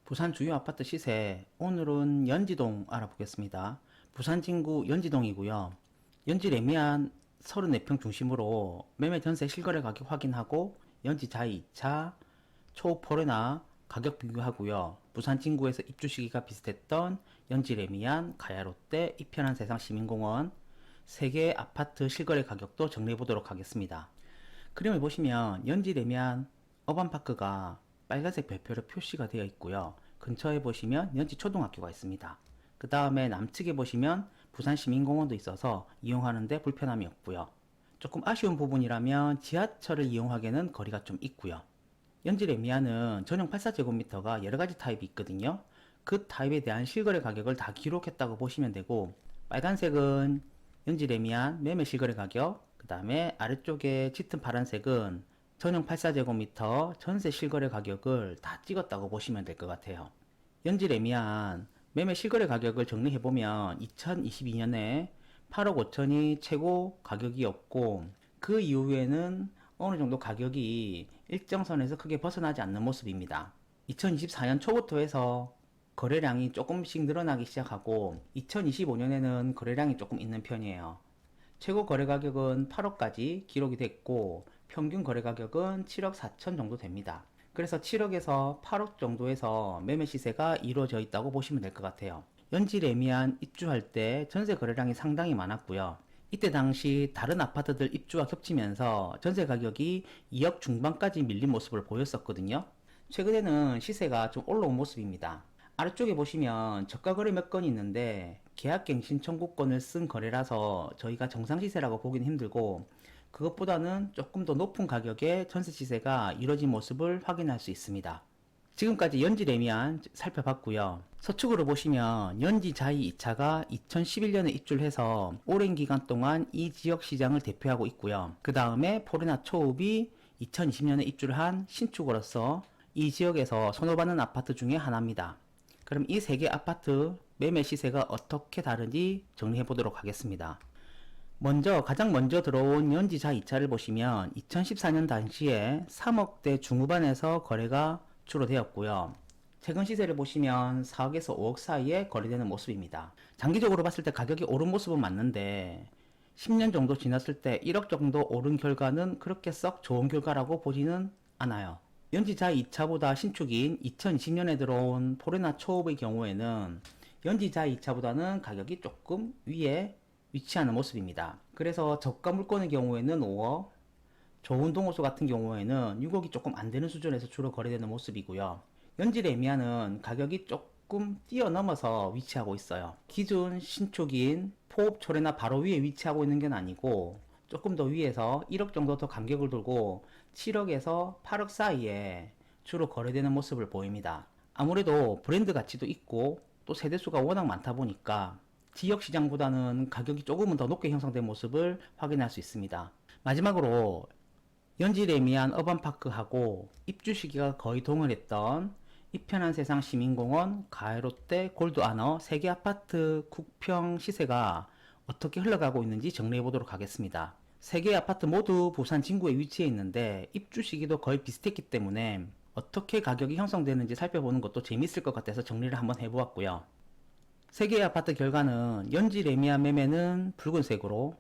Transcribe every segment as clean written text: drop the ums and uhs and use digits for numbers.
부산 주요 아파트 시세, 오늘은 연지동 알아보겠습니다. 부산 진구 연지동이고요. 연지 레미안 34평 중심으로 매매 전세 실거래 가격 확인하고 연지 자이 2차 초포레나 가격 비교하고요. 부산 진구에서 입주 시기가 비슷했던 연지 레미안, 가야롯데, 이편한 세상 시민공원 3개 아파트 실거래 가격도 정리해 보도록 하겠습니다. 그림을 보시면 연지 레미안 어반파크가 빨간색 별표로 표시가 되어 있고요. 근처에 보시면 연지 초등학교가 있습니다. 그 다음에 남측에 보시면 부산시민공원도 있어서 이용하는데 불편함이 없고요. 조금 아쉬운 부분이라면 지하철을 이용하기에는 거리가 좀 있고요. 연지 레미안은 전용 84제곱미터가 여러가지 타입이 있거든요. 그 타입에 대한 실거래 가격을 다 기록했다고 보시면 되고, 빨간색은 연지 레미안 매매 실거래 가격, 그 다음에 아래쪽에 짙은 파란색은 전용 84제곱미터 전세 실거래 가격을 다 찍었다고 보시면 될 것 같아요. 연지 레미안 매매 실거래 가격을 정리해보면 2022년에 8억 5천이 최고 가격이었고, 그 이후에는 어느 정도 가격이 일정선에서 크게 벗어나지 않는 모습입니다. 2024년 초부터 해서 거래량이 조금씩 늘어나기 시작하고 2025년에는 거래량이 조금 있는 편이에요. 최고 거래 가격은 8억까지 기록이 됐고 평균 거래 가격은 7억 4천 정도 됩니다. 그래서 7억에서 8억 정도에서 매매 시세가 이루어져 있다고 보시면 될 것 같아요. 연지 레미안 입주할 때 전세 거래량이 상당히 많았고요. 이때 당시 다른 아파트들 입주와 겹치면서 전세 가격이 2억 중반까지 밀린 모습을 보였었거든요. 최근에는 시세가 좀 올라온 모습입니다. 아래쪽에 보시면 저가 거래 몇 건이 있는데 계약갱신 청구권을 쓴 거래라서 저희가 정상 시세라고 보기는 힘들고, 그것보다는 조금 더 높은 가격의 전세 시세가 이뤄진 모습을 확인할 수 있습니다. 지금까지 연지 레미안 살펴봤고요. 서축으로 보시면 연지 자이 2차가 2011년에 입주를 해서 오랜 기간 동안 이 지역 시장을 대표하고 있고요. 그 다음에 포레나 초읍이 2020년에 입주를 한 신축으로서 이 지역에서 선호받는 아파트 중에 하나입니다. 그럼 이 3개 아파트 매매 시세가 어떻게 다른지 정리해 보도록 하겠습니다. 가장 먼저 들어온 연지자 2차를 보시면 2014년 당시에 3억대 중후반에서 거래가 주로 되었고요. 최근 시세를 보시면 4억에서 5억 사이에 거래되는 모습입니다. 장기적으로 봤을 때 가격이 오른 모습은 맞는데 10년 정도 지났을 때 1억 정도 오른 결과는 그렇게 썩 좋은 결과라고 보지는 않아요. 연지자 2차보다 신축인 2020년에 들어온 포레나 초읍의 경우에는 연지자 2차보다는 가격이 조금 위에 위치하는 모습입니다. 그래서 저가 물건의 경우에는 5억, 좋은 동호수 같은 경우에는 6억이 조금 안되는 수준에서 주로 거래되는 모습이고요. 연지 레미안은 가격이 조금 뛰어넘어서 위치하고 있어요. 기존 신축인 포읍 초레나 바로 위에 위치하고 있는 건 아니고 조금 더 위에서 1억 정도 더 간격을 두고 7억에서 8억 사이에 주로 거래되는 모습을 보입니다. 아무래도 브랜드 가치도 있고 또 세대수가 워낙 많다 보니까 지역 시장보다는 가격이 조금은 더 높게 형성된 모습을 확인할 수 있습니다. 마지막으로 연지 레미안 어반파크하고 입주 시기가 거의 동일했던 이편한 세상 시민공원, 가야롯데, 골드아너 3개 아파트 국평 시세가 어떻게 흘러가고 있는지 정리해 보도록 하겠습니다. 3개 아파트 모두 부산 진구에 위치해 있는데 입주 시기도 거의 비슷했기 때문에 어떻게 가격이 형성되는지 살펴보는 것도 재밌을 것 같아서 정리를 한번 해보았고요. 3개의 아파트 결과는 연지 레미안 매매는 붉은색으로,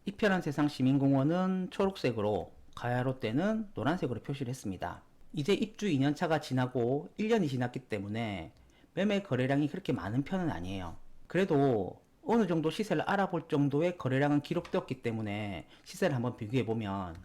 이편한 세상 시민공원은 초록색으로, 가야롯데는 노란색으로 표시를 했습니다. 이제 입주 2년차가 지나고 1년이 지났기 때문에 매매 거래량이 그렇게 많은 편은 아니에요. 그래도 어느 정도 시세를 알아볼 정도의 거래량은 기록되었기 때문에 시세를 한번 비교해보면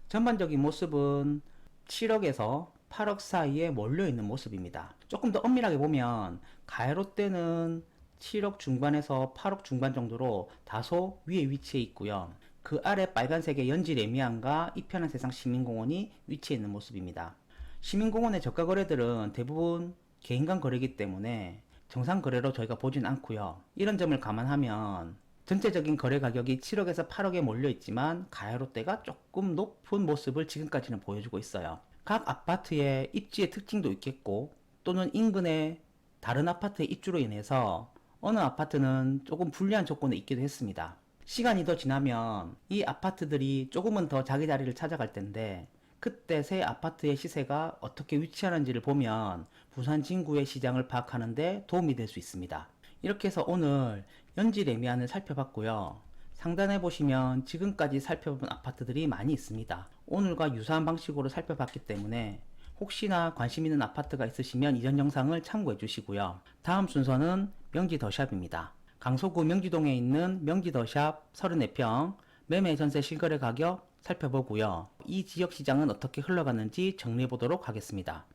전반적인 모습은 7억에서 8억 사이에 몰려있는 모습입니다. 조금 더 엄밀하게 보면 가야롯데는 7억 중반에서 8억 중반 정도로 다소 위에 위치해 있고요. 그 아래 빨간색의 연지 레미안과 이편한 세상 시민공원이 위치해 있는 모습입니다. 시민공원의 저가 거래들은 대부분 개인 간 거래이기 때문에 정상 거래로 저희가 보진 않고요. 이런 점을 감안하면 전체적인 거래 가격이 7억에서 8억에 몰려 있지만 가야롯데가 조금 높은 모습을 지금까지는 보여주고 있어요. 각 아파트의 입지의 특징도 있겠고 또는 인근의 다른 아파트의 입주로 인해서 어느 아파트는 조금 불리한 조건에 있기도 했습니다. 시간이 더 지나면 이 아파트들이 조금은 더 자기 자리를 찾아갈 텐데 그때 새 아파트의 시세가 어떻게 위치하는지를 보면 부산 진구의 시장을 파악하는데 도움이 될 수 있습니다. 이렇게 해서 오늘 연지 레미안을 살펴봤고요. 상단에 보시면 지금까지 살펴본 아파트들이 많이 있습니다. 오늘과 유사한 방식으로 살펴봤기 때문에 혹시나 관심 있는 아파트가 있으시면 이전 영상을 참고해 주시고요. 다음 순서는 명지 더샵입니다. 강서구 명지동에 있는 명지 더샵 34평 매매 전세 실거래 가격 살펴보고요. 이 지역 시장은 어떻게 흘러가는지 정리해 보도록 하겠습니다.